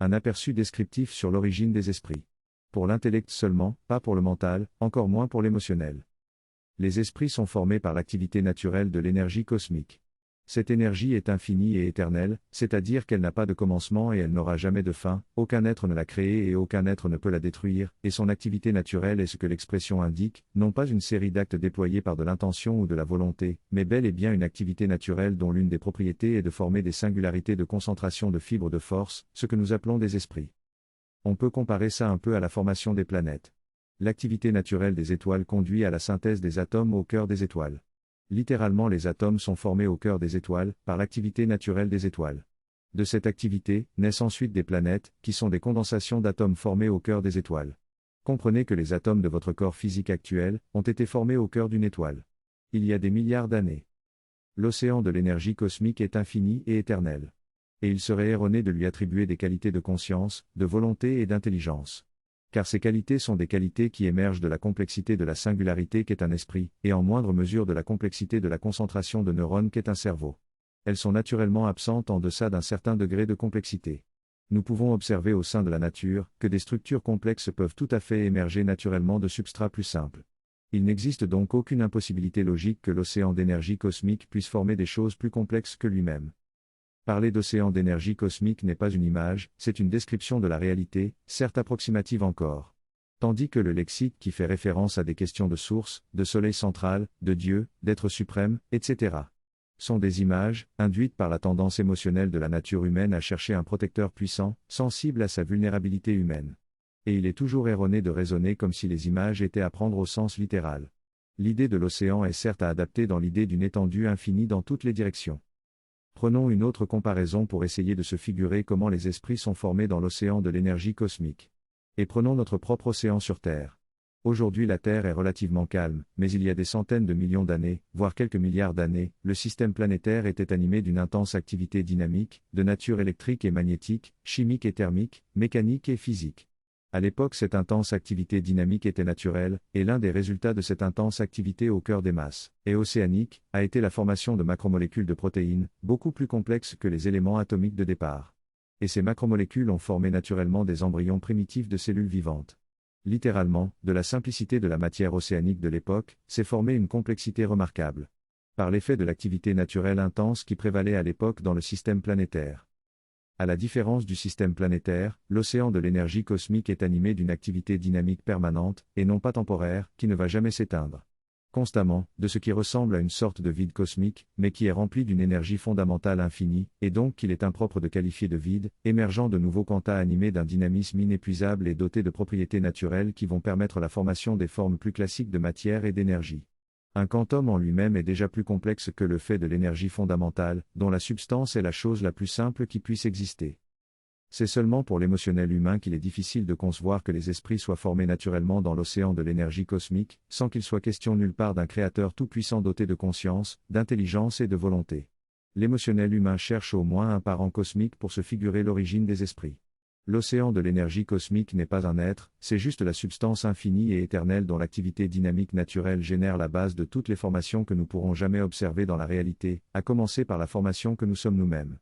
Un aperçu descriptif sur l'origine des esprits. Pour l'intellect seulement, pas pour le mental, encore moins pour l'émotionnel. Les esprits sont formés par l'activité naturelle de l'énergie cosmique. Cette énergie est infinie et éternelle, c'est-à-dire qu'elle n'a pas de commencement et elle n'aura jamais de fin, aucun être ne l'a créée et aucun être ne peut la détruire, et son activité naturelle est ce que l'expression indique, non pas une série d'actes déployés par de l'intention ou de la volonté, mais bel et bien une activité naturelle dont l'une des propriétés est de former des singularités de concentration de fibres de force, ce que nous appelons des esprits. On peut comparer ça un peu à la formation des planètes. L'activité naturelle des étoiles conduit à la synthèse des atomes au cœur des étoiles. Littéralement, les atomes sont formés au cœur des étoiles, par l'activité naturelle des étoiles. De cette activité, naissent ensuite des planètes, qui sont des condensations d'atomes formés au cœur des étoiles. Comprenez que les atomes de votre corps physique actuel, ont été formés au cœur d'une étoile. Il y a des milliards d'années. L'océan de l'énergie cosmique est infini et éternel. Et il serait erroné de lui attribuer des qualités de conscience, de volonté et d'intelligence. Car ces qualités sont des qualités qui émergent de la complexité de la singularité qu'est un esprit, et en moindre mesure de la complexité de la concentration de neurones qu'est un cerveau. Elles sont naturellement absentes en deçà d'un certain degré de complexité. Nous pouvons observer au sein de la nature, que des structures complexes peuvent tout à fait émerger naturellement de substrats plus simples. Il n'existe donc aucune impossibilité logique que l'océan d'énergie cosmique puisse former des choses plus complexes que lui-même. Parler d'océan d'énergie cosmique n'est pas une image, c'est une description de la réalité, certes approximative encore. Tandis que le lexique qui fait référence à des questions de source, de soleil central, de Dieu, d'être suprême, etc. sont des images, induites par la tendance émotionnelle de la nature humaine à chercher un protecteur puissant, sensible à sa vulnérabilité humaine. Et il est toujours erroné de raisonner comme si les images étaient à prendre au sens littéral. L'idée de l'océan est certes à adapter dans l'idée d'une étendue infinie dans toutes les directions. Prenons une autre comparaison pour essayer de se figurer comment les esprits sont formés dans l'océan de l'énergie cosmique. Et prenons notre propre océan sur Terre. Aujourd'hui la Terre est relativement calme, mais il y a des centaines de millions d'années, voire quelques milliards d'années, le système planétaire était animé d'une intense activité dynamique, de nature électrique et magnétique, chimique et thermique, mécanique et physique. À l'époque, cette intense activité dynamique était naturelle, et l'un des résultats de cette intense activité au cœur des masses, et océaniques, a été la formation de macromolécules de protéines, beaucoup plus complexes que les éléments atomiques de départ. Et ces macromolécules ont formé naturellement des embryons primitifs de cellules vivantes. Littéralement, de la simplicité de la matière océanique de l'époque, s'est formée une complexité remarquable. Par l'effet de l'activité naturelle intense qui prévalait à l'époque dans le système planétaire. À la différence du système planétaire, l'océan de l'énergie cosmique est animé d'une activité dynamique permanente, et non pas temporaire, qui ne va jamais s'éteindre. Constamment, de ce qui ressemble à une sorte de vide cosmique, mais qui est rempli d'une énergie fondamentale infinie, et donc qu'il est impropre de qualifier de vide, émergeant de nouveaux quanta animés d'un dynamisme inépuisable et doté de propriétés naturelles qui vont permettre la formation des formes plus classiques de matière et d'énergie. Un quantum en lui-même est déjà plus complexe que le fait de l'énergie fondamentale, dont la substance est la chose la plus simple qui puisse exister. C'est seulement pour l'émotionnel humain qu'il est difficile de concevoir que les esprits soient formés naturellement dans l'océan de l'énergie cosmique, sans qu'il soit question nulle part d'un créateur tout-puissant doté de conscience, d'intelligence et de volonté. L'émotionnel humain cherche au moins un parent cosmique pour se figurer l'origine des esprits. L'océan de l'énergie cosmique n'est pas un être, c'est juste la substance infinie et éternelle dont l'activité dynamique naturelle génère la base de toutes les formations que nous pourrons jamais observer dans la réalité, à commencer par la formation que nous sommes nous-mêmes.